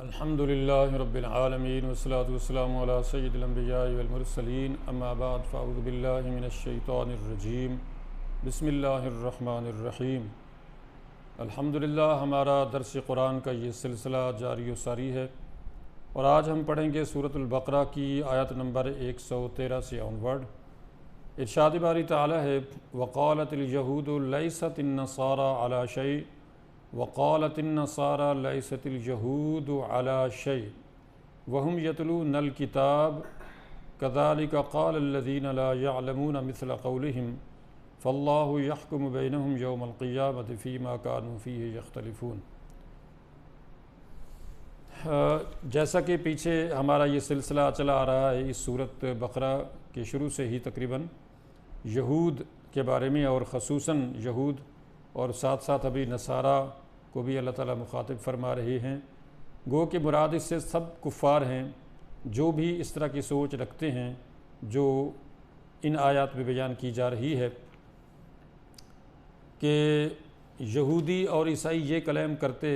الحمد للہ رب العالمین والصلاة والسلام علی سید الانبیاء والمرسلین اما بعد فاعوذ باللہ من الشیطان الرجیم بسم اللہ الرحمن الرحیم۔ الحمدللہ ہمارا درس قرآن کا یہ سلسلہ جاری و ساری ہے اور آج ہم پڑھیں گے سورۃ البقرہ کی آیت نمبر 113 سے آنورڈ۔ ارشاد باری تعالی ہے وقالت اليہود لیست النصارى علی شیء وقالت النصارى لیست اليہود علی شیء وهم یتلون الکتاب کذلک قال الذین لا یعلمون مثل قولهم فاللہ یحکم بینہم یوم القیامۃ فیما کانوا فیہ یختلفون۔ جیسا کہ پیچھے ہمارا یہ سلسلہ چلا آ رہا ہے اس سورۃ بقرہ کے شروع سے ہی تقریباً یہود کے بارے میں، اور خصوصاً یہود اور ساتھ ساتھ ابھی نصارہ کو بھی اللہ تعالیٰ مخاطب فرما رہے ہیں۔ گو کہ مراد اس سے سب کفار ہیں جو بھی اس طرح کی سوچ رکھتے ہیں جو ان آیات میں بیان کی جا رہی ہے کہ یہودی اور عیسائی یہ کلیم کرتے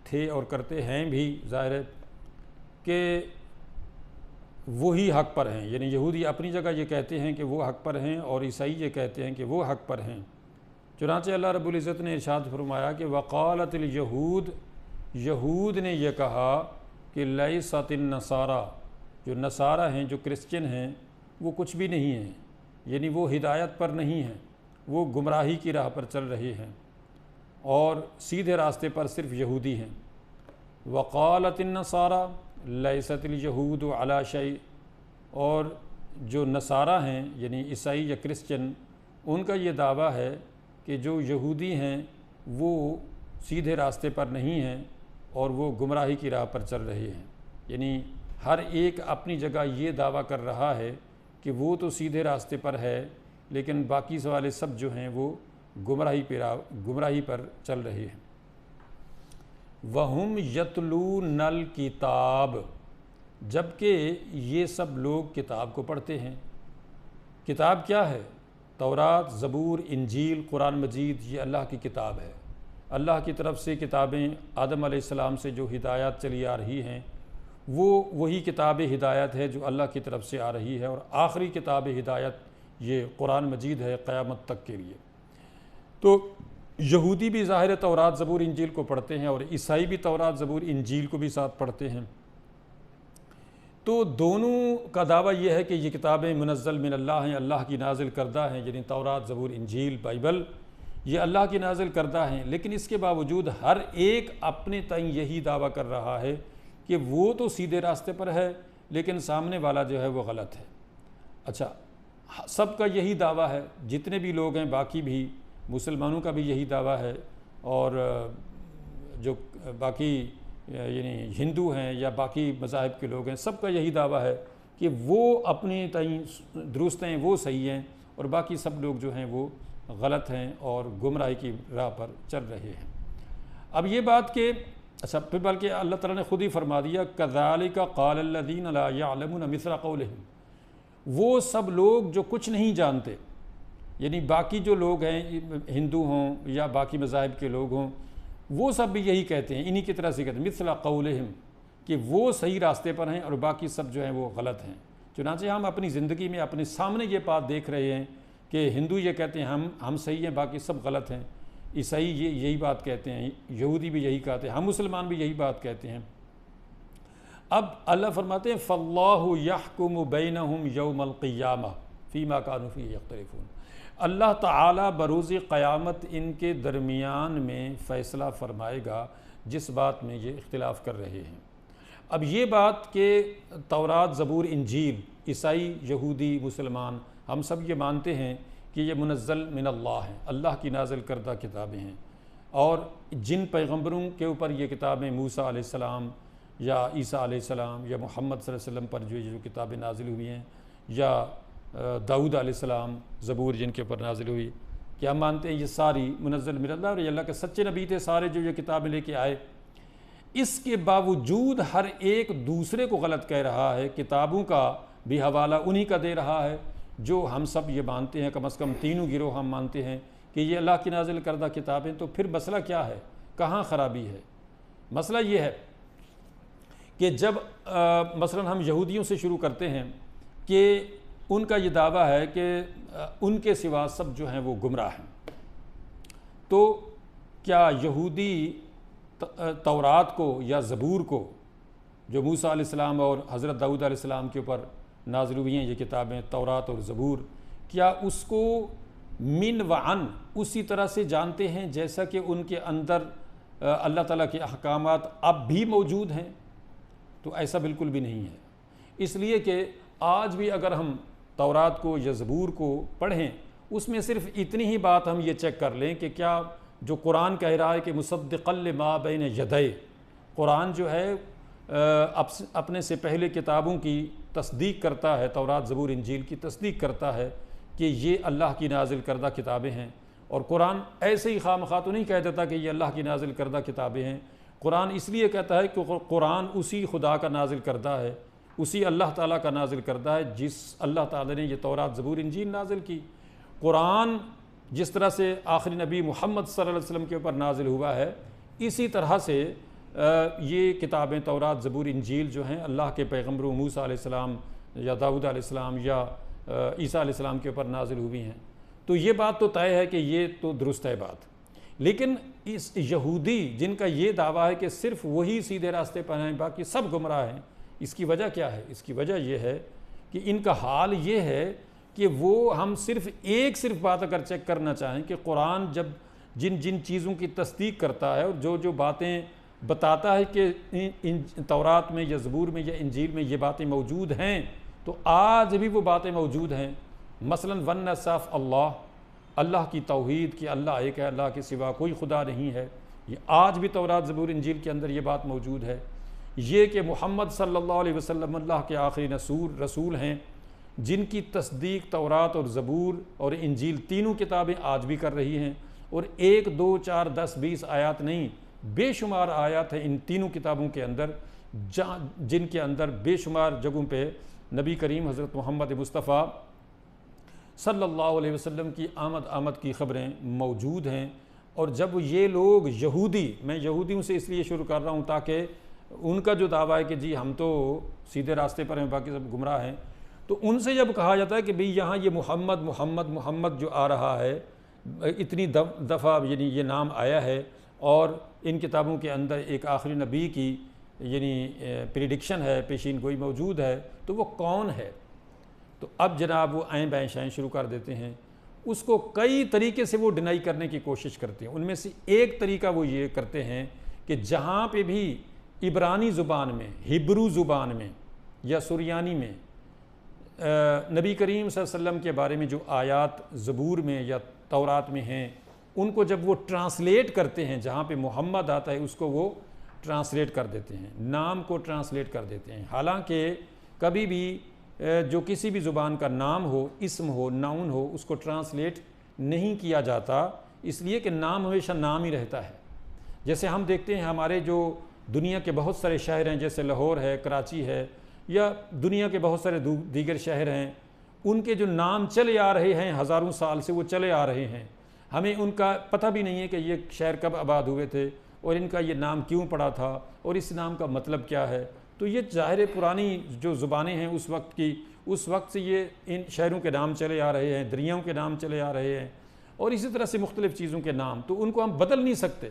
تھے اور کرتے ہیں بھی، ظاہر ہے کہ وہی حق پر ہیں، یعنی یہودی اپنی جگہ یہ کہتے ہیں کہ وہ حق پر ہیں اور عیسائی یہ کہتے ہیں کہ وہ حق پر ہیں۔ چنانچہ اللہ رب العزت نے ارشاد فرمایا کہ وقالت الیہود، یہود نے یہ کہا کہ لیست النصارى، جو نصارہ ہیں، جو کرسچن ہیں، وہ کچھ بھی نہیں ہیں، یعنی وہ ہدایت پر نہیں ہیں، وہ گمراہی کی راہ پر چل رہے ہیں اور سیدھے راستے پر صرف یہودی ہیں۔ وقالت النصارى لیست الیہود علی شیء، اور جو نصارہ ہیں یعنی عیسائی یا کرسچن، ان کا یہ دعویٰ ہے کہ جو یہودی ہیں وہ سیدھے راستے پر نہیں ہیں اور وہ گمراہی کی راہ پر چل رہے ہیں، یعنی ہر ایک اپنی جگہ یہ دعویٰ کر رہا ہے کہ وہ تو سیدھے راستے پر ہے لیکن باقی والے سب جو ہیں وہ گمراہی پر چل رہے ہیں۔ وَهُمْ يَتْلُونَ الْكِتَابَ، جبکہ یہ سب لوگ کتاب کو پڑھتے ہیں۔ کتاب کیا ہے؟ تورات، زبور، انجیل، قرآن مجید، یہ اللہ کی کتاب ہے۔ اللہ کی طرف سے کتابیں آدم علیہ السلام سے جو ہدایات چلی آ رہی ہیں وہ وہی کتاب ہدایت ہے جو اللہ کی طرف سے آ رہی ہے، اور آخری کتاب ہدایت یہ قرآن مجید ہے قیامت تک کے لیے۔ تو یہودی بھی ظاہر تورات، زبور، انجیل کو پڑھتے ہیں اور عیسائی بھی تورات، زبور، انجیل کو بھی ساتھ پڑھتے ہیں۔ تو دونوں کا دعویٰ یہ ہے کہ یہ کتابیں منزل من اللہ ہیں، اللہ کی نازل کردہ ہیں، یعنی تورات، زبور، انجیل، بائبل یہ اللہ کی نازل کردہ ہیں، لیکن اس کے باوجود ہر ایک اپنے تئیں یہی دعویٰ کر رہا ہے کہ وہ تو سیدھے راستے پر ہے لیکن سامنے والا جو ہے وہ غلط ہے۔ اچھا، سب کا یہی دعویٰ ہے، جتنے بھی لوگ ہیں، باقی بھی مسلمانوں کا بھی یہی دعویٰ ہے، اور جو باقی یعنی ہندو ہیں یا باقی مذاہب کے لوگ ہیں، سب کا یہی دعویٰ ہے کہ وہ اپنے تئیں درست ہیں، وہ صحیح ہیں، اور باقی سب لوگ جو ہیں وہ غلط ہیں اور گمراہی کی راہ پر چل رہے ہیں۔ اب یہ بات کہ پھر بلکہ اللہ تعالیٰ نے خود ہی فرما دیا کذالک قال الذین لا یعلمون مثل قولہم، وہ سب لوگ جو کچھ نہیں جانتے، یعنی باقی جو لوگ ہیں، ہندو ہوں یا باقی مذاہب کے لوگ ہوں، وہ سب بھی یہی کہتے ہیں، انہی کی طرح سے کہتے ہیں مثل قولہم، کہ وہ صحیح راستے پر ہیں اور باقی سب جو ہیں وہ غلط ہیں۔ چنانچہ ہم اپنی زندگی میں اپنے سامنے یہ بات دیکھ رہے ہیں کہ ہندو یہ کہتے ہیں ہم صحیح ہیں، باقی سب غلط ہیں، عیسائی یہی بات کہتے ہیں، یہودی بھی یہی کہتے ہیں، ہم مسلمان بھی یہی بات کہتے ہیں۔ اب اللہ فرماتے ہیں فَاللَّهُ يَحْكُمُ بَيْنَهُمْ يَوْمَ الْقِيَامَةِ فِيمَا كَانُوا فِيهِ يَخْتَلِفُونَ، اللہ تعالیٰ بروز قیامت ان کے درمیان میں فیصلہ فرمائے گا جس بات میں یہ اختلاف کر رہے ہیں۔ اب یہ بات کہ تورات، زبور، انجیل، عیسائی، یہودی، مسلمان، ہم سب یہ مانتے ہیں کہ یہ منزل من اللہ ہیں، اللہ کی نازل کردہ کتابیں ہیں، اور جن پیغمبروں کے اوپر یہ کتابیں موسیٰ علیہ السلام یا عیسیٰ علیہ السلام یا محمد صلی اللہ علیہ وسلم پر جو کتابیں نازل ہوئی ہیں، یا داؤد علیہ السلام، زبور جن کے اوپر نازل ہوئی، کہ ہم مانتے ہیں یہ ساری منزل من اللہ، اور یہ اللہ کے سچے نبی تھے سارے جو یہ کتابیں لے کے آئے۔ اس کے باوجود ہر ایک دوسرے کو غلط کہہ رہا ہے، کتابوں کا بھی حوالہ انہی کا دے رہا ہے جو ہم سب یہ مانتے ہیں، کم از کم تینوں گروہ ہم مانتے ہیں کہ یہ اللہ کی نازل کردہ کتابیں۔ تو پھر مسئلہ کیا ہے؟ کہاں خرابی ہے؟ مسئلہ یہ ہے کہ جب مثلا ہم یہودیوں سے شروع کرتے ہیں کہ ان کا یہ دعویٰ ہے کہ ان کے سوا سب جو ہیں وہ گمراہ ہیں، تو کیا یہودی تورات کو یا زبور کو، جو موسیٰ علیہ السلام اور حضرت داؤد علیہ السلام کے اوپر نازل ہوئی ہیں یہ کتابیں تورات اور زبور، کیا اس کو من و عن اسی طرح سے جانتے ہیں جیسا کہ ان کے اندر اللہ تعالیٰ کے احکامات اب بھی موجود ہیں؟ تو ایسا بالکل بھی نہیں ہے، اس لیے کہ آج بھی اگر ہم تورات کو یا زبور کو پڑھیں، اس میں صرف اتنی ہی بات ہم یہ چیک کر لیں کہ کیا جو قرآن کہہ رہا ہے کہ مصدقا لما بین یدیہ، قرآن جو ہے اپنے سے پہلے کتابوں کی تصدیق کرتا ہے، تورات زبور انجیل کی تصدیق کرتا ہے کہ یہ اللہ کی نازل کردہ کتابیں ہیں، اور قرآن ایسے ہی خواہ تو نہیں کہہ دیتا کہ یہ اللہ کی نازل کردہ کتابیں ہیں، قرآن اس لیے کہتا ہے کہ قرآن اسی خدا کا نازل کردہ ہے، اسی اللہ تعالیٰ کا نازل کردہ ہے جس اللہ تعالیٰ نے یہ تورات زبور انجیل نازل کی۔ قرآن جس طرح سے آخری نبی محمد صلی اللہ علیہ وسلم کے اوپر نازل ہوا ہے، اسی طرح سے یہ کتابیں تورات زبور انجیل جو ہیں اللہ کے پیغمبروں موسیٰ علیہ السلام یا داؤد علیہ السلام یا عیسیٰ علیہ السلام کے اوپر نازل ہوئی ہیں۔ تو یہ بات تو طے ہے کہ یہ تو درست ہے بات، لیکن اس یہودی جن کا یہ دعویٰ ہے کہ صرف وہی سیدھے راستے پر ہیں باقی سب گمراہ ہیں، اس کی وجہ کیا ہے؟ اس کی وجہ یہ ہے کہ ان کا حال یہ ہے کہ وہ ہم صرف بات اگر چیک کرنا چاہیں کہ قرآن جب جن چیزوں کی تصدیق کرتا ہے اور جو باتیں بتاتا ہے کہ تورات میں یا زبور میں یا انجیل میں یہ باتیں موجود ہیں، تو آج بھی وہ باتیں موجود ہیں۔ مثلا ون صاف اللہ کی توحید کہ اللہ ایک ہے، اللہ کے سوا کوئی خدا نہیں ہے، یہ آج بھی تورات زبور انجیل کے اندر یہ بات موجود ہے۔ یہ کہ محمد صلی اللہ علیہ وسلم اللہ کے آخری رسول ہیں، جن کی تصدیق تورات اور زبور اور انجیل تینوں کتابیں آج بھی کر رہی ہیں، اور 1 2 4 10 20 آیات نہیں، بے شمار آیات ہیں ان تینوں کتابوں کے اندر جن کے اندر بے شمار جگہوں پہ نبی کریم حضرت محمد مصطفیٰ صلی اللہ علیہ وسلم کی آمد کی خبریں موجود ہیں۔ اور جب یہ لوگ میں یہودیوں سے اس لیے شروع کر رہا ہوں تاکہ ان کا جو دعویٰ ہے کہ جی ہم تو سیدھے راستے پر ہیں باقی سب گمراہ ہیں، تو ان سے جب کہا جاتا ہے کہ بھئی یہاں یہ محمد جو آ رہا ہے، اتنی دفعہ یعنی یہ نام آیا ہے، اور ان کتابوں کے اندر ایک آخری نبی کی یعنی پریڈکشن ہے، پیشین گوئی موجود ہے، تو وہ کون ہے؟ تو اب جناب وہ عین بین شائیں شروع کر دیتے ہیں، اس کو کئی طریقے سے وہ ڈینائی کرنے کی کوشش کرتے ہیں۔ ان میں سے ایک طریقہ وہ یہ کرتے ہیں کہ جہاں پہ بھی عبرانی زبان میں، ہبرو زبان میں یا سریانی میں نبی کریم صلی اللہ علیہ وسلم کے بارے میں جو آیات زبور میں یا تورات میں ہیں، ان کو جب وہ ٹرانسلیٹ کرتے ہیں، جہاں پہ محمد آتا ہے اس کو وہ ٹرانسلیٹ کر دیتے ہیں، نام کو ٹرانسلیٹ کر دیتے ہیں۔ حالانکہ کبھی بھی جو کسی بھی زبان کا نام ہو، اسم ہو، ناؤن ہو، اس کو ٹرانسلیٹ نہیں کیا جاتا، اس لیے کہ نام ہمیشہ نام ہی رہتا ہے۔ جیسے ہم دیکھتے ہیں ہمارے جو دنیا کے بہت سارے شہر ہیں، جیسے لاہور ہے، کراچی ہے، یا دنیا کے بہت سارے دیگر شہر ہیں، ان کے جو نام چلے آ رہے ہیں، ہزاروں سال سے وہ چلے آ رہے ہیں، ہمیں ان کا پتہ بھی نہیں ہے کہ یہ شہر کب آباد ہوئے تھے اور ان کا یہ نام کیوں پڑا تھا اور اس نام کا مطلب کیا ہے۔ تو یہ ظاہر پرانی جو زبانیں ہیں اس وقت سے یہ ان شہروں کے نام چلے آ رہے ہیں، دریاؤں کے نام چلے آ رہے ہیں، اور اسی طرح سے مختلف چیزوں کے نام، تو ان کو ہم بدل نہیں سکتے۔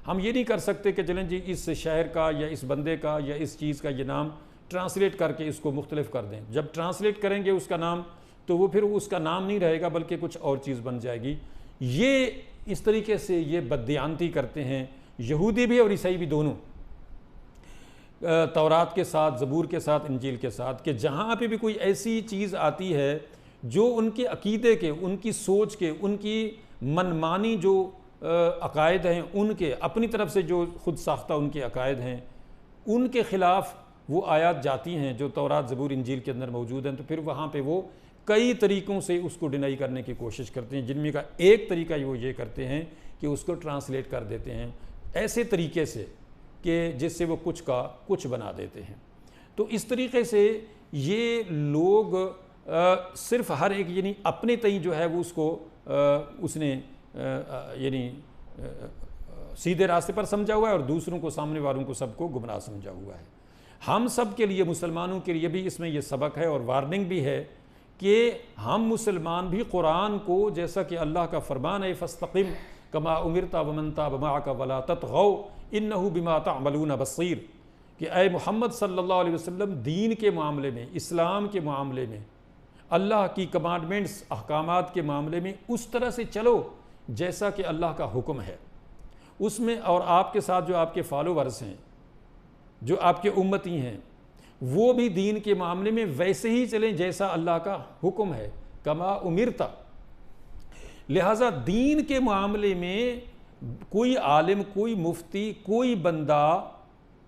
ہم یہ نہیں کر سکتے کہ چلیں جی اس شہر کا یا اس بندے کا یا اس چیز کا یہ نام ٹرانسلیٹ کر کے اس کو مختلف کر دیں۔ جب ٹرانسلیٹ کریں گے اس کا نام تو وہ پھر اس کا نام نہیں رہے گا بلکہ کچھ اور چیز بن جائے گی۔ یہ اس طریقے سے یہ بددیانتی کرتے ہیں یہودی بھی اور عیسائی بھی دونوں، تورات کے ساتھ، زبور کے ساتھ، انجیل کے ساتھ، کہ جہاں پہ بھی کوئی ایسی چیز آتی ہے جو ان کے عقیدے کے، ان کی سوچ کے، ان کی منمانی جو عقائد ہیں، ان کے اپنی طرف سے جو خود ساختہ ان کے عقائد ہیں، ان کے خلاف وہ آیات جاتی ہیں جو تورات زبور انجیل کے اندر موجود ہیں، تو پھر وہاں پہ وہ کئی طریقوں سے اس کو ڈینائی کرنے کی کوشش کرتے ہیں، جن میں کا ایک طریقہ وہ یہ کرتے ہیں کہ اس کو ٹرانسلیٹ کر دیتے ہیں ایسے طریقے سے کہ جس سے وہ کچھ کا کچھ بنا دیتے ہیں۔ تو اس طریقے سے یہ لوگ صرف ہر ایک یعنی اپنے تئیں جو ہے وہ اس نے یعنی سیدھے راستے پر سمجھا ہوا ہے اور دوسروں کو، سامنے والوں کو، سب کو گمراہ سمجھا ہوا ہے۔ ہم سب کے لیے، مسلمانوں کے لیے بھی اس میں یہ سبق ہے اور وارننگ بھی ہے کہ ہم مسلمان بھی قرآن کو، جیسا کہ اللہ کا فرمان ہے فاستقم کما امرت ومن تاب معک ولا تطغوا انہ بما تعملون بصیر، کہ اے محمد صلی اللہ علیہ وسلم دین کے معاملے میں، اسلام کے معاملے میں، اللہ کی کمانڈمنٹس احکامات کے معاملے میں اس طرح سے چلو جیسا کہ اللہ کا حکم ہے اس میں، اور آپ کے ساتھ جو آپ کے فالوورز ہیں، جو آپ کے امتی ہیں، وہ بھی دین کے معاملے میں ویسے ہی چلیں جیسا اللہ کا حکم ہے، کما امرتا۔ لہٰذا دین کے معاملے میں کوئی عالم، کوئی مفتی، کوئی بندہ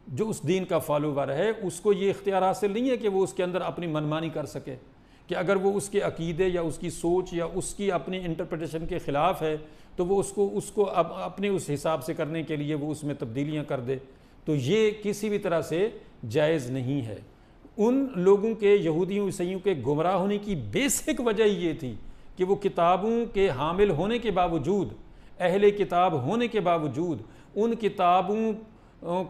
جو اس دین کا فالوور ہے، اس کو یہ اختیار حاصل نہیں ہے کہ وہ اس کے اندر اپنی منمانی کر سکے، کہ اگر وہ اس کے عقیدے یا اس کی سوچ یا اس کی اپنی انٹرپریٹیشن کے خلاف ہے تو وہ اس کو اپنے اس حساب سے کرنے کے لیے وہ اس میں تبدیلیاں کر دے، تو یہ کسی بھی طرح سے جائز نہیں ہے۔ ان لوگوں کے، یہودیوں عیسائیوں کے گمراہ ہونے کی بیسک وجہ یہ تھی کہ وہ کتابوں کے حامل ہونے کے باوجود، اہل کتاب ہونے کے باوجود، ان کتابوں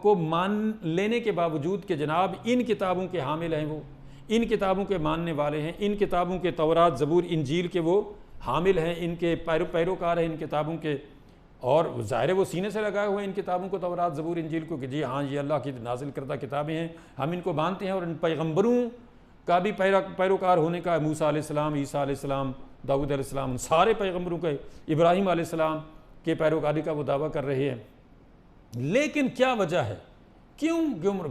کو مان لینے کے باوجود کہ جناب ان کتابوں کے حامل ہیں، وہ ان کتابوں کے ماننے والے ہیں، ان کتابوں کے تورات، زبور، انجیل کے وہ حامل ہیں، ان کے پیروکار ہیں ان کتابوں کے، اور ظاہر ہے وہ سینے سے لگائے ہوئے ان کتابوں کو، تورات، زبور، انجیل کو، کہ جی ہاں یہ اللہ کی نازل کردہ کتابیں ہیں، ہم ان کو مانتے ہیں، اور ان پیغمبروں کا بھی پیروکار ہونے کا، موسیٰ علیہ السلام، عیسیٰ علیہ السلام، داؤد علیہ السلام، سارے پیغمبروں کے، ابراہیم علیہ السلام کے پیروکاری کا وہ دعویٰ کر رہے ہیں۔ لیکن کیا وجہ ہے، کیوں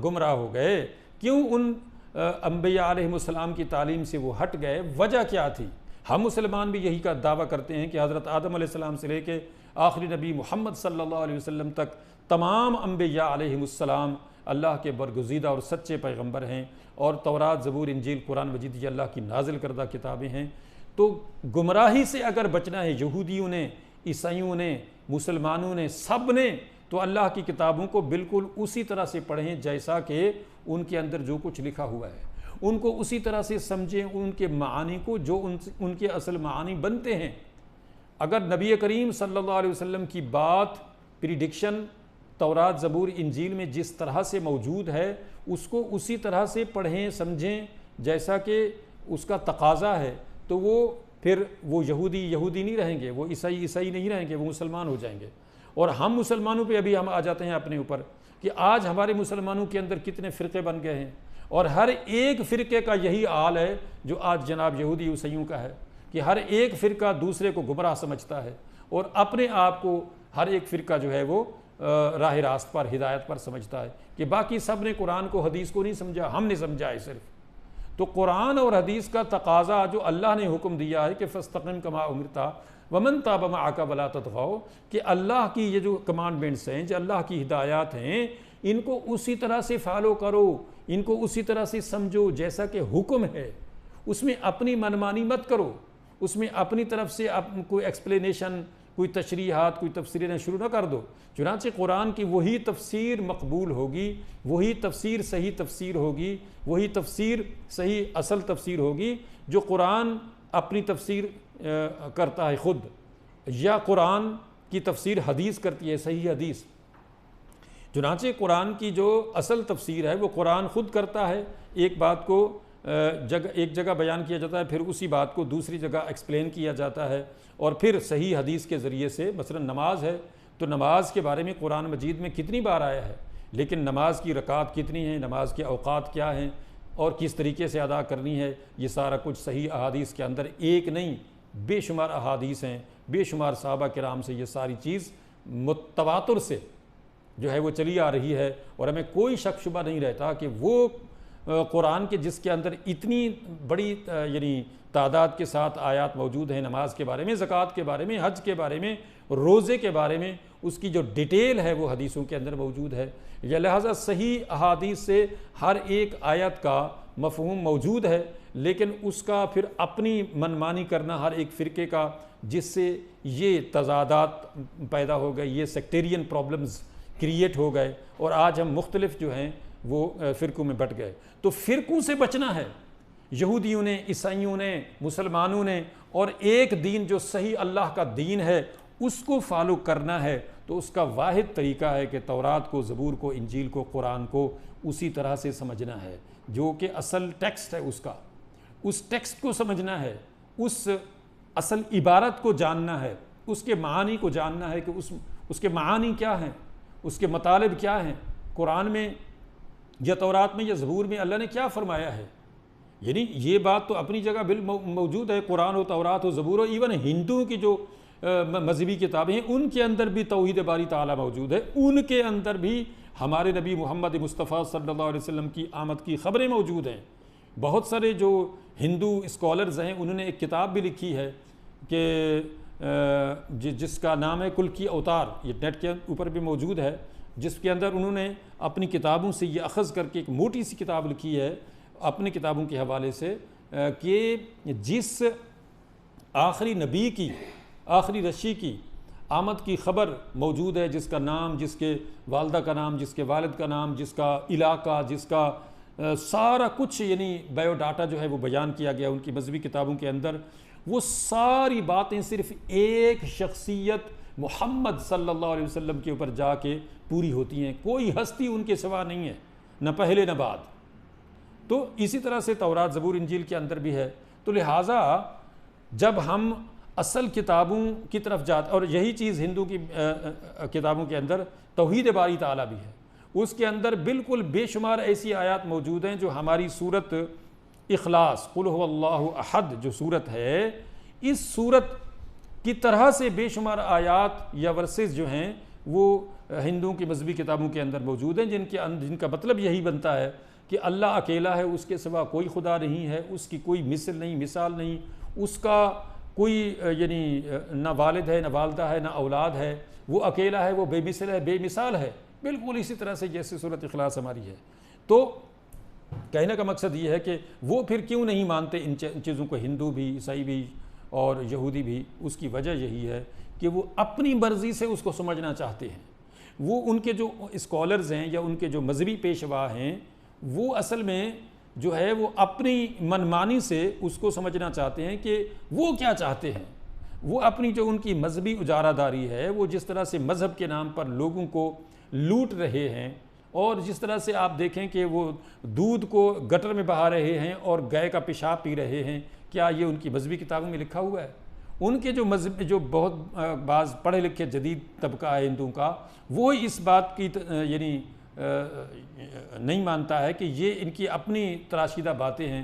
گمراہ ہو گئے، کیوں ان انبیاء علیہ السلام کی تعلیم سے وہ ہٹ گئے؟ وجہ کیا تھی؟ ہم مسلمان بھی یہی کا دعویٰ کرتے ہیں کہ حضرت آدم علیہ السلام سے لے کے آخری نبی محمد صلی اللہ علیہ وسلم تک تمام انبیاء علیہ السلام اللہ کے برگزیدہ اور سچے پیغمبر ہیں، اور تورات، زبور، انجیل، قرآن مجید یہ اللہ کی نازل کردہ کتابیں ہیں۔ تو گمراہی سے اگر بچنا ہے، یہودیوں نے، عیسائیوں نے، مسلمانوں نے، سب نے، تو اللہ کی کتابوں کو بالکل اسی طرح سے پڑھیں جیسا کہ ان کے اندر جو کچھ لکھا ہوا ہے، ان کو اسی طرح سے سمجھیں، ان کے معانی کو جو ان کے اصل معانی بنتے ہیں۔ اگر نبی کریم صلی اللہ علیہ وسلم کی بات، پریڈکشن تورات، زبور، انجیل میں جس طرح سے موجود ہے، اس کو اسی طرح سے پڑھیں، سمجھیں جیسا کہ اس کا تقاضا ہے، تو وہ پھر وہ یہودی نہیں رہیں گے، وہ عیسائی نہیں رہیں گے، وہ مسلمان ہو جائیں گے۔ اور ہم مسلمانوں پہ ابھی ہم آ جاتے ہیں اپنے اوپر کہ آج ہمارے مسلمانوں کے اندر کتنے فرقے بن گئے ہیں، اور ہر ایک فرقے کا یہی حال ہے جو آج جناب یہودی عیسائیوں کا ہے، کہ ہر ایک فرقہ دوسرے کو گمراہ سمجھتا ہے، اور اپنے آپ کو ہر ایک فرقہ جو ہے وہ راہ راست پر، ہدایت پر سمجھتا ہے، کہ باقی سب نے قرآن کو، حدیث کو نہیں سمجھا، ہم نے سمجھا ہے صرف۔ تو قرآن اور حدیث کا تقاضا جو اللہ نے حکم دیا ہے کہ فاستقم کما امرتا ومن تاب معک ولا تطغوا، کہ اللہ کی یہ جو کمانڈمنٹس ہیں، جو اللہ کی ہدایات ہیں، ان کو اسی طرح سے فالو کرو، ان کو اسی طرح سے سمجھو جیسا کہ حکم ہے، اس میں اپنی منمانی مت کرو، اس میں اپنی طرف سے کوئی ایکسپلینیشن، کوئی تشریحات، کوئی تفسیریں شروع نہ کر دو۔ چنانچہ قرآن کی وہی تفسیر مقبول ہوگی، وہی تفسیر صحیح تفسیر ہوگی، وہی تفسیر صحیح اصل تفسیر ہوگی جو قرآن اپنی تفسیر کرتا ہے خود، یا قرآن کی تفسیر حدیث کرتی ہے، صحیح حدیث۔ چنانچہ قرآن کی جو اصل تفسیر ہے وہ قرآن خود کرتا ہے، ایک بات کو ایک جگہ بیان کیا جاتا ہے، پھر اسی بات کو دوسری جگہ ایکسپلین کیا جاتا ہے، اور پھر صحیح حدیث کے ذریعے سے، مثلا نماز ہے تو نماز کے بارے میں قرآن مجید میں کتنی بار آیا ہے، لیکن نماز کی رکعات کتنی ہیں، نماز کے اوقات کیا ہیں، اور کس طریقے سے ادا کرنی ہے، یہ سارا کچھ صحیح احادیث کے اندر، ایک نہیں بے شمار احادیث ہیں، بے شمار صحابہ کرام سے یہ ساری چیز متواتر سے جو ہے وہ چلی آ رہی ہے، اور ہمیں کوئی شک شبہ نہیں رہتا کہ وہ قرآن کے جس کے اندر اتنی بڑی یعنی تعداد کے ساتھ آیات موجود ہیں نماز کے بارے میں، زکوٰۃ کے بارے میں، حج کے بارے میں، روزے کے بارے میں، اس کی جو ڈیٹیل ہے وہ حدیثوں کے اندر موجود ہے۔ یا لہٰذا صحیح احادیث سے ہر ایک آیت کا مفہوم موجود ہے، لیکن اس کا پھر اپنی منمانی کرنا ہر ایک فرقے کا، جس سے یہ تضادات پیدا ہو گئے، یہ سیکٹیرین پرابلمز کریٹ ہو گئے، اور آج ہم مختلف جو ہیں وہ فرقوں میں بٹ گئے۔ تو فرقوں سے بچنا ہے، یہودیوں نے، عیسائیوں نے، مسلمانوں نے، اور ایک دین جو صحیح اللہ کا دین ہے اس کو فالو کرنا ہے۔ تو اس کا واحد طریقہ ہے کہ تورات کو، زبور کو، انجیل کو، قرآن کو اسی طرح سے سمجھنا ہے جو کہ اصل ٹیکسٹ ہے اس ٹیکسٹ کو سمجھنا ہے، اس اصل عبارت کو جاننا ہے، اس کے معانی کو جاننا ہے کہ اس کے معانی کیا ہیں، اس کے مطالب کیا ہیں، قرآن میں یا تورات میں یا زبور میں اللہ نے کیا فرمایا ہے۔ یعنی یہ بات تو اپنی جگہ موجود ہے، قرآن و تورات و زبور، ایون ہندوؤں کی جو مذہبی کتابیں ہیں ان کے اندر بھی توحید باری تعالیٰ موجود ہے، ان کے اندر بھی ہمارے نبی محمد مصطفیٰ صلی اللہ علیہ وسلم کی آمد کی خبریں موجود ہیں۔ بہت سارے جو ہندو اسکالرز ہیں انہوں نے ایک کتاب بھی لکھی ہے کہ جس کا نام ہے کل کی اوتار، یہ نیٹ کے اوپر بھی موجود ہے، جس کے اندر انہوں نے اپنی کتابوں سے یہ اخذ کر کے ایک موٹی سی کتاب لکھی ہے اپنی کتابوں کے حوالے سے کہ جس آخری نبی کی، آخری رشی کی آمد کی خبر موجود ہے، جس کا نام، جس کے والدہ کا نام، جس کے والد کا نام، جس کا علاقہ، جس کا سارا کچھ یعنی بایو ڈاٹا جو ہے وہ بیان کیا گیا ان کی مذہبی کتابوں کے اندر، وہ ساری باتیں صرف ایک شخصیت محمد صلی اللہ علیہ وسلم کے اوپر جا کے پوری ہوتی ہیں، کوئی ہستی ان کے سوا نہیں ہے، نہ پہلے نہ بعد۔ تو اسی طرح سے تورات، زبور، انجیل کے اندر بھی ہے۔ تو لہٰذا جب ہم اصل کتابوں کی طرف جاتے، اور یہی چیز ہندو کی کتابوں کے اندر توحید باری تعالیٰ بھی ہے، اس کے اندر بالکل بے شمار ایسی آیات موجود ہیں جو ہماری سورت اخلاص، قل هو اللہ احد جو سورت ہے، اس سورت کی طرح سے بے شمار آیات یا ورسز جو ہیں وہ ہندوؤں کی مذہبی کتابوں کے اندر موجود ہیں، جن کا مطلب یہی بنتا ہے کہ اللہ اکیلا ہے، اس کے سوا کوئی خدا نہیں ہے، اس کی کوئی مثل نہیں، مثال نہیں، اس کا کوئی یعنی نہ والد ہے، نہ والدہ ہے، نہ اولاد ہے، وہ اکیلا ہے، وہ بے مثل ہے، بے مثال ہے، بالکل اسی طرح سے جیسے سورۃ اخلاص ہماری ہے۔ تو کہنے کا مقصد یہ ہے کہ وہ پھر کیوں نہیں مانتے ان چیزوں کو، ہندو بھی، عیسائی بھی اور یہودی بھی؟ اس کی وجہ یہی ہے کہ وہ اپنی مرضی سے اس کو سمجھنا چاہتے ہیں۔ وہ ان کے جو اسکالرز ہیں یا ان کے جو مذہبی پیشوا ہیں وہ اصل میں جو ہے وہ اپنی منمانی سے اس کو سمجھنا چاہتے ہیں کہ وہ کیا چاہتے ہیں۔ وہ اپنی جو ان کی مذہبی اجارہ داری ہے، وہ جس طرح سے مذہب کے نام پر لوگوں کو لوٹ رہے ہیں، اور جس طرح سے آپ دیکھیں کہ وہ دودھ کو گٹر میں بہا رہے ہیں اور گائے کا پیشاب پی رہے ہیں، کیا یہ ان کی مذہبی کتابوں میں لکھا ہوا ہے؟ ان کے جو بہت بعض پڑھے لکھے جدید طبقہ ہے ہندوؤں کا، وہ اس بات کی یعنی نہیں مانتا ہے کہ یہ ان کی اپنی تراشیدہ باتیں ہیں،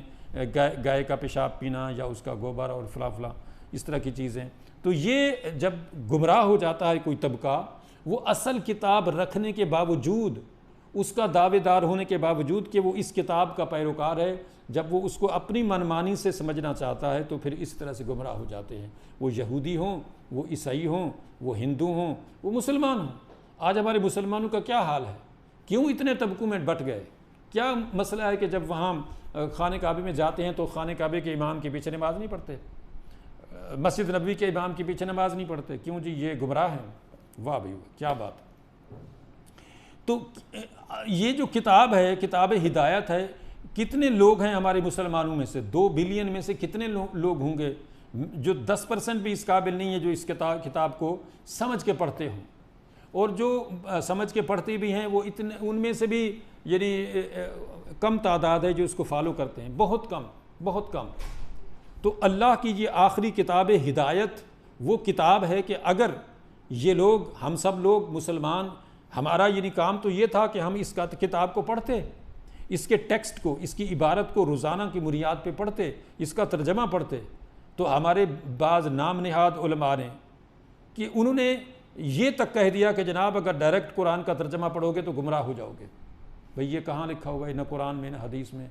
گائے کا پیشاب پینا یا اس کا گوبر اور فلاں اس طرح کی چیزیں۔ تو یہ جب گمراہ ہو جاتا ہے کوئی طبقہ، وہ اصل کتاب رکھنے کے باوجود، اس کا دعوے دار ہونے کے باوجود کہ وہ اس کتاب کا پیروکار ہے، جب وہ اس کو اپنی منمانی سے سمجھنا چاہتا ہے تو پھر اس طرح سے گمراہ ہو جاتے ہیں۔ وہ یہودی ہوں، وہ عیسائی ہوں، وہ ہندو ہوں، وہ مسلمان ہوں۔ آج ہمارے مسلمانوں کا کیا حال ہے؟ کیوں اتنے طبقوں میں بٹ گئے؟ کیا مسئلہ ہے کہ جب وہاں خانہ کعبے میں جاتے ہیں تو خانہ کعبے کے امام کے پیچھے نماز نہیں پڑھتے، مسجد نبوی کے امام کے پیچھے نماز نہیں پڑھتے؟ کیوں جی؟ یہ گمراہ ہیں۔ واہ بھائی واہ، کیا بات! تو یہ جو کتاب ہے، کتاب ہدایت ہے، کتنے لوگ ہیں ہمارے مسلمانوں میں سے؟ 2 بلین میں سے کتنے لوگ ہوں گے جو 10% بھی اس قابل نہیں ہے جو اس کتاب کو سمجھ کے پڑھتے ہوں؟ اور جو سمجھ کے پڑھتے بھی ہیں وہ ان میں سے بھی یعنی کم تعداد ہے جو اس کو فالو کرتے ہیں، بہت کم، بہت کم۔ تو اللہ کی یہ آخری کتاب ہدایت وہ کتاب ہے کہ اگر یہ لوگ، ہم سب لوگ مسلمان، ہمارا یعنی کام تو یہ تھا کہ ہم اس کتاب کو پڑھتے، اس کے ٹیکسٹ کو، اس کی عبارت کو روزانہ کی بنیاد پہ پڑھتے، اس کا ترجمہ پڑھتے۔ تو ہمارے بعض نام نہاد علماء نے کہ انہوں نے یہ تک کہہ دیا کہ جناب اگر ڈائریکٹ قرآن کا ترجمہ پڑھو گے تو گمراہ ہو جاؤ گے۔ بھئی یہ کہاں لکھا ہوا ہے؟ نہ قرآن میں نہ حدیث میں۔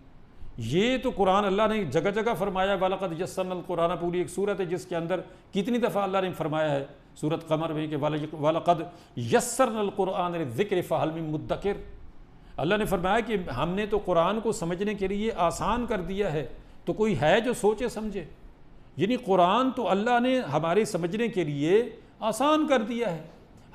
یہ تو قرآن اللہ نے جگہ جگہ فرمایا، وَلَقَدْ يَسَّرْنَا الْقُرْآنَ، پوری ایک سورت ہے جس کے اندر کتنی دفعہ اللہ نے فرمایا ہے، سورت قمر میں کہ وَلَقَدْ يَسَّرْنَا الْقُرْآنَ لِلذِّكْرِ فَهَلْ مِن مُدَّكِرٍ۔ اللہ نے فرمایا کہ ہم نے تو قرآن کو سمجھنے کے لیے آسان کر دیا ہے، تو کوئی ہے جو سوچے سمجھے؟ یعنی قرآن تو اللہ نے ہمارے سمجھنے کے لیے آسان کر دیا ہے،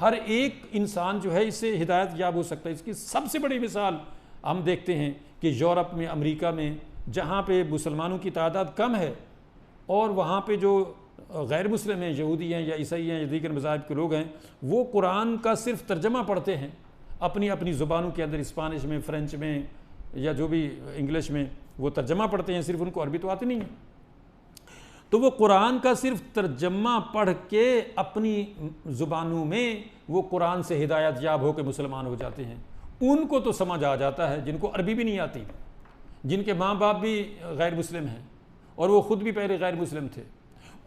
ہر ایک انسان جو ہے اس سے ہدایت یاب ہو سکتا ہے۔ اس کی سب سے بڑی مثال ہم دیکھتے ہیں کہ یورپ میں، امریکہ میں، جہاں پہ مسلمانوں کی تعداد کم ہے اور وہاں پہ جو غیر مسلم ہیں، یہودی ہیں یا عیسائی ہیں یا دیگر مذاہب کے لوگ ہیں، وہ قرآن کا صرف ترجمہ پڑھتے ہیں اپنی اپنی زبانوں کے اندر، اسپانش میں، فرینچ میں یا جو بھی انگلش میں وہ ترجمہ پڑھتے ہیں، صرف ان کو عربی تو آتی نہیں ہے، تو وہ قرآن کا صرف ترجمہ پڑھ کے اپنی زبانوں میں وہ قرآن سے ہدایت یاب ہو کے مسلمان ہو جاتے ہیں۔ ان کو تو سمجھ آ جاتا ہے جن کو عربی بھی نہیں آتی، جن کے ماں باپ بھی غیر مسلم ہیں اور وہ خود بھی پہلے غیر مسلم تھے،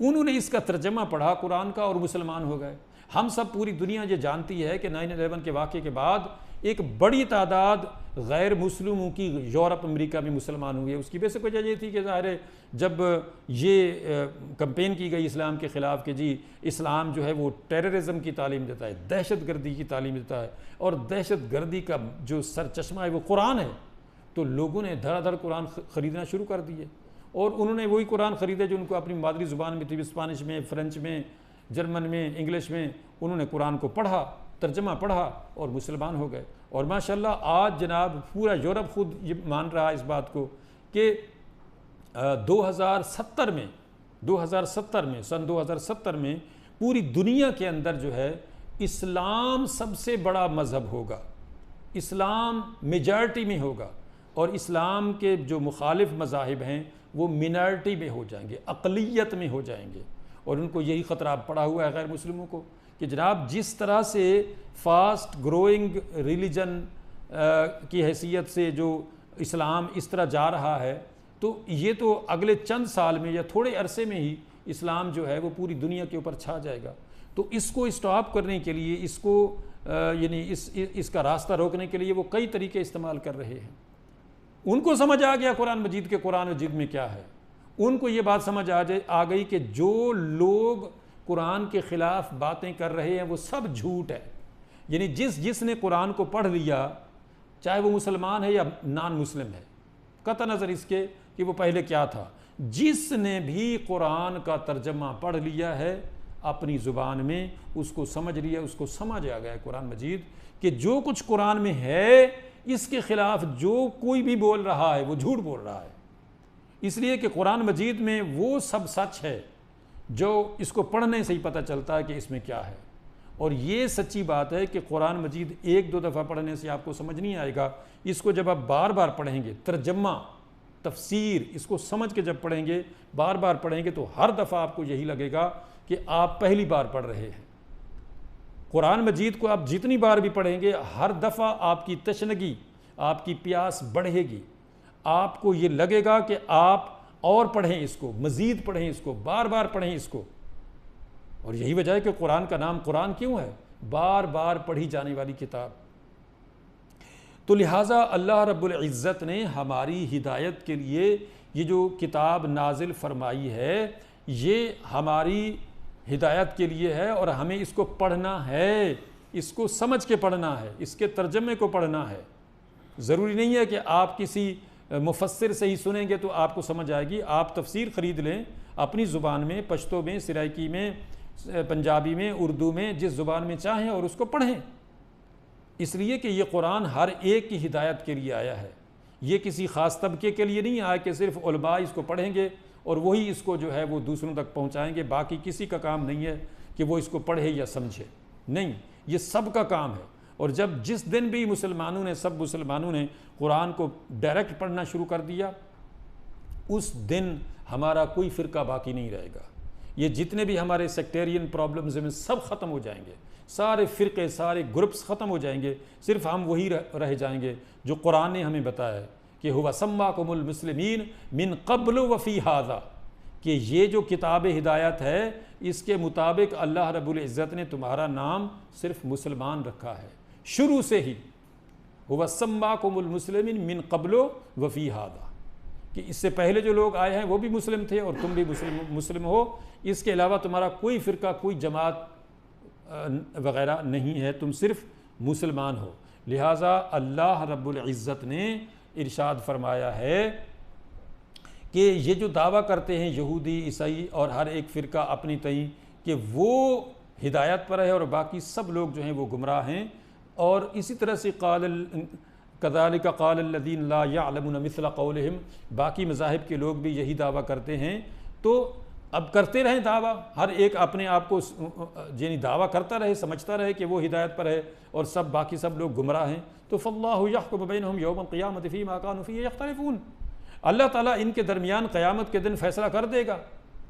انہوں نے اس کا ترجمہ پڑھا قرآن کا اور مسلمان ہو گئے۔ ہم سب پوری دنیا یہ جانتی ہے کہ 9/11 کے واقعے کے بعد ایک بڑی تعداد غیر مسلموں کی یورپ امریکہ میں مسلمان ہوئے۔ اس کی بیسک وجہ یہ تھی کہ ظاہر ہے جب یہ کمپین کی گئی اسلام کے خلاف کہ جی اسلام جو ہے وہ ٹیررزم کی تعلیم دیتا ہے، دہشت گردی کی تعلیم دیتا ہے، اور دہشت گردی کا جو سر چشمہ ہے وہ قرآن ہے، تو لوگوں نے دھڑا دھڑ قرآن خریدنا شروع کر دیے، اور انہوں نے وہی قرآن خریدے جو ان کو اپنی مادری زبان میں تھی، اسپانش میں، فرینچ میں، جرمن میں، انگلش میں، انہوں نے قرآن کو پڑھا، ترجمہ پڑھا اور مسلمان ہو گئے۔ اور ماشاءاللہ آج جناب پورا یورپ خود یہ مان رہا ہے اس بات کو کہ 2070 میں سن 2070 میں پوری دنیا کے اندر جو ہے اسلام سب سے بڑا مذہب ہوگا، اسلام میجارٹی میں ہوگا، اور اسلام کے جو مخالف مذاہب ہیں وہ منارٹی میں ہو جائیں گے، اقلیت میں ہو جائیں گے۔ اور ان کو یہی خطرہ پڑا ہوا ہے غیر مسلموں کو کہ جناب جس طرح سے فاسٹ گروئنگ ریلیجن کی حیثیت سے جو اسلام اس طرح جا رہا ہے، تو یہ تو اگلے چند سال میں یا تھوڑے عرصے میں ہی اسلام جو ہے وہ پوری دنیا کے اوپر چھا جائے گا۔ تو اس کو اسٹاپ کرنے کے لیے، اس کو یعنی اس کا راستہ روکنے کے لیے وہ کئی طریقے استعمال کر رہے ہیں۔ ان کو سمجھ آ گیا قرآن مجید کے قرآن مجید میں کیا ہے، ان کو یہ بات سمجھ آ گئی کہ جو لوگ قرآن کے خلاف باتیں کر رہے ہیں وہ سب جھوٹ ہے۔ یعنی جس نے قرآن کو پڑھ لیا، چاہے وہ مسلمان ہے یا نان مسلم ہے، قطع نظر اس کے کہ وہ پہلے کیا تھا، جس نے بھی قرآن کا ترجمہ پڑھ لیا ہے اپنی زبان میں، اس کو سمجھ لیا، اس کو سمجھ آ گیا قرآن مجید کہ جو کچھ قرآن میں ہے اس کے خلاف جو کوئی بھی بول رہا ہے وہ جھوٹ بول رہا ہے، اس لیے کہ قرآن مجید میں وہ سب سچ ہے جو اس کو پڑھنے سے ہی پتہ چلتا ہے کہ اس میں کیا ہے۔ اور یہ سچی بات ہے کہ قرآن مجید ایک دو دفعہ پڑھنے سے آپ کو سمجھ نہیں آئے گا، اس کو جب آپ بار بار پڑھیں گے، ترجمہ، تفسیر، اس کو سمجھ کے جب پڑھیں گے، بار بار پڑھیں گے، تو ہر دفعہ آپ کو یہی لگے گا کہ آپ پہلی بار پڑھ رہے ہیں۔ قرآن مجید کو آپ جتنی بار بھی پڑھیں گے، ہر دفعہ آپ کی تشنگی، آپ کی پیاس بڑھے گی، آپ کو یہ لگے گا کہ آپ اور پڑھیں اس کو، مزید پڑھیں اس کو، بار بار پڑھیں اس کو۔ اور یہی وجہ ہے کہ قرآن کا نام قرآن کیوں ہے؟ بار بار پڑھی جانے والی کتاب۔ تو لہٰذا اللہ رب العزت نے ہماری ہدایت کے لیے یہ جو کتاب نازل فرمائی ہے، یہ ہماری ہدایت کے لیے ہے، اور ہمیں اس کو پڑھنا ہے، اس کو سمجھ کے پڑھنا ہے، اس کے ترجمے کو پڑھنا ہے۔ ضروری نہیں ہے کہ آپ کسی مفسر سے ہی سنیں گے تو آپ کو سمجھ آئے گی، آپ تفسیر خرید لیں اپنی زبان میں، پشتو میں، سرائکی میں، پنجابی میں، اردو میں، جس زبان میں چاہیں، اور اس کو پڑھیں، اس لیے کہ یہ قرآن ہر ایک کی ہدایت کے لیے آیا ہے۔ یہ کسی خاص طبقے کے لیے نہیں آیا کہ صرف علماء اس کو پڑھیں گے اور وہی اس کو جو ہے وہ دوسروں تک پہنچائیں گے، باقی کسی کا کام نہیں ہے کہ وہ اس کو پڑھے یا سمجھے، نہیں، یہ سب کا کام ہے۔ اور جس دن بھی سب مسلمانوں نے قرآن کو ڈائریکٹ پڑھنا شروع کر دیا، اس دن ہمارا کوئی فرقہ باقی نہیں رہے گا۔ یہ جتنے بھی ہمارے سیکٹیرین پرابلمز ہیں سب ختم ہو جائیں گے، سارے فرقے، سارے گروپس ختم ہو جائیں گے، صرف ہم وہی رہ جائیں گے جو قرآن نے ہمیں بتایا ہے کہ ہوا سماکم المسلمین من قبل وفی ھذا، کہ یہ جو کتاب ہدایت ہے اس کے مطابق اللہ رب العزت نے تمہارا نام صرف مسلمان رکھا ہے شروع سے ہی۔ ہوا سماکم المسلمین من قبل وفی ھذا، کہ اس سے پہلے جو لوگ آئے ہیں وہ بھی مسلم تھے اور تم بھی مسلم ہو، اس کے علاوہ تمہارا کوئی فرقہ، کوئی جماعت وغیرہ نہیں ہے، تم صرف مسلمان ہو۔ لہٰذا اللہ رب العزت نے ارشاد فرمایا ہے کہ یہ جو دعویٰ کرتے ہیں یہودی، عیسائی اور ہر ایک فرقہ اپنی تئیں کہ وہ ہدایت پر ہے اور باقی سب لوگ جو ہیں وہ گمراہ ہیں، اور اسی طرح سے کذالک قال الذین لا یعلمون مثل قولہم، باقی مذاہب کے لوگ بھی یہی دعویٰ کرتے ہیں، تو اب کرتے رہیں دعویٰ، ہر ایک اپنے آپ کو یعنی دعویٰ کرتا رہے، سمجھتا رہے کہ وہ ہدایت پر ہے اور سب باقی سب لوگ گمراہ ہیں، تو فاللہ یحکم بینہم یوم القیامۃ فیما کانوا فیہ یختلفون، اللہ تعالیٰ ان کے درمیان قیامت کے دن فیصلہ کر دے گا،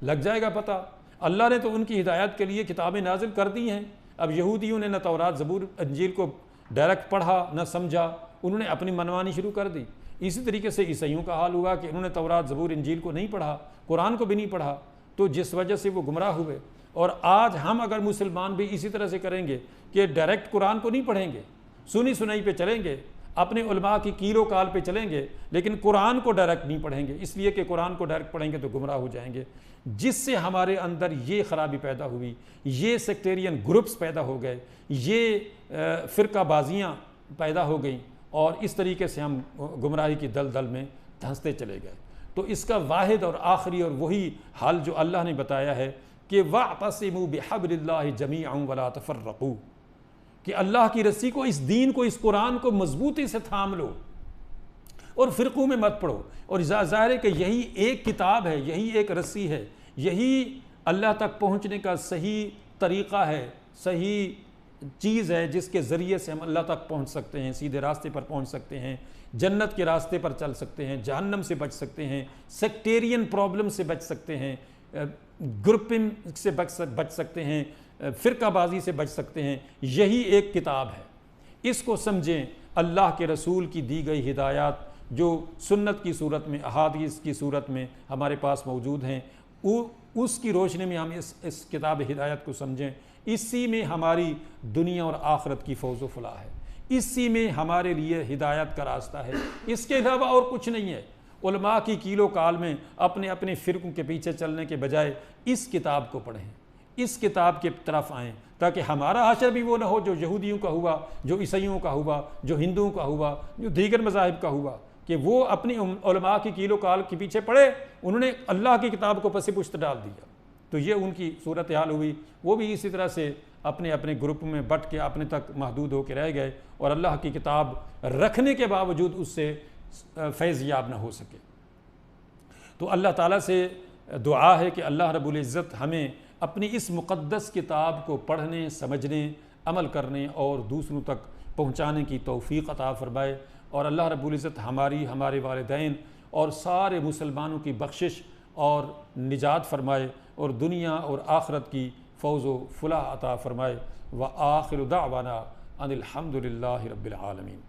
لگ جائے گا پتہ۔ اللہ نے تو ان کی ہدایت کے لیے کتابیں نازل کر دی ہیں، اب یہودیوں نے نہ تورات زبور انجیل کو ڈائریکٹ پڑھا نہ سمجھا، انہوں نے اپنی منمانی شروع کر دی۔ اسی طریقے سے عیسائیوں کا حال ہوا کہ انہوں نے تورات زبور انجیل کو نہیں پڑھا، قرآن کو بھی نہیں پڑھا، تو جس وجہ سے وہ گمراہ ہوئے۔ اور آج ہم اگر مسلمان بھی اسی طرح سے کریں گے کہ ڈائریکٹ قرآن کو نہیں پڑھیں گے، سنی سنائی پہ چلیں گے، اپنے علماء کی کیل و کال پہ چلیں گے، لیکن قرآن کو ڈائریکٹ نہیں پڑھیں گے، اس لیے کہ قرآن کو ڈائریکٹ پڑھیں گے تو گمراہ ہو جائیں گے، جس سے ہمارے اندر یہ خرابی پیدا ہوئی، یہ سیکٹیرین گروپس پیدا ہو گئے، یہ فرقہ بازیاں پیدا ہو گئیں، اور اس طریقے سے ہم گمراہی کی دلدل میں دھنستے چلے گئے۔ تو اس کا واحد اور آخری اور وہی حل جو اللہ نے بتایا ہے کہ وَاعْتَصِمُوا بِحَبْلِ اللَّهِ جَمِيعًا وَلَا تَفَرَّقُوا، کہ اللہ کی رسی کو، اس دین کو، اس قرآن کو مضبوطی سے تھام لو اور فرقوں میں مت پڑھو۔ اور ظاہر ہے کہ یہی ایک کتاب ہے، یہی ایک رسی ہے، یہی اللہ تک پہنچنے کا صحیح طریقہ ہے، صحیح چیز ہے جس کے ذریعے سے ہم اللہ تک پہنچ سکتے ہیں، سیدھے راستے پر پہنچ سکتے ہیں، جنت کے راستے پر چل سکتے ہیں، جہنم سے بچ سکتے ہیں، سیکٹیرین پرابلم سے بچ سکتے ہیں، گروپنگ سے بچ سکتے ہیں، فرقہ بازی سے بچ سکتے ہیں۔ یہی ایک کتاب ہے، اس کو سمجھیں۔ اللہ کے رسول کی دی گئی ہدایات جو سنت کی صورت میں، احادیث کی صورت میں ہمارے پاس موجود ہیں، اس کی روشنی میں ہم اس کتاب ہدایت کو سمجھیں۔ اسی میں ہماری دنیا اور آخرت کی فوز و فلاح ہے، اسی میں ہمارے لیے ہدایت کا راستہ ہے، اس کے علاوہ اور کچھ نہیں ہے۔ علماء کی کیل و کال میں اپنے اپنے فرقوں کے پیچھے چلنے کے بجائے اس کتاب کو پڑھیں، اس کتاب کی طرف آئیں، تاکہ ہمارا حشر بھی وہ نہ ہو جو یہودیوں کا ہوا، جو عیسائیوں کا ہوا، جو ہندوؤں کا ہوا، جو دیگر مذاہب کا ہوا، کہ وہ اپنی علماء کی کیل و کال کے پیچھے پڑے، انہوں نے اللہ کی کتاب کو پس پشت ڈال دیا، تو یہ ان کی صورتحال ہوئی۔ وہ بھی اسی طرح سے اپنے اپنے گروپ میں بٹ کے اپنے تک محدود ہو کے رہ گئے، اور اللہ کی کتاب رکھنے کے باوجود اس سے فیض یاب نہ ہو سکے۔ تو اللہ تعالیٰ سے دعا ہے کہ اللہ رب العزت ہمیں اپنی اس مقدس کتاب کو پڑھنے، سمجھنے، عمل کرنے اور دوسروں تک پہنچانے کی توفیق عطا فرمائے، اور اللہ رب العزت ہماری، ہمارے والدین اور سارے مسلمانوں کی بخشش اور نجات فرمائے، اور دنیا اور آخرت کی فوز و فلاح عطا فرمائے۔ وآخر دعوانا ان الحمد للہ رب العالمین۔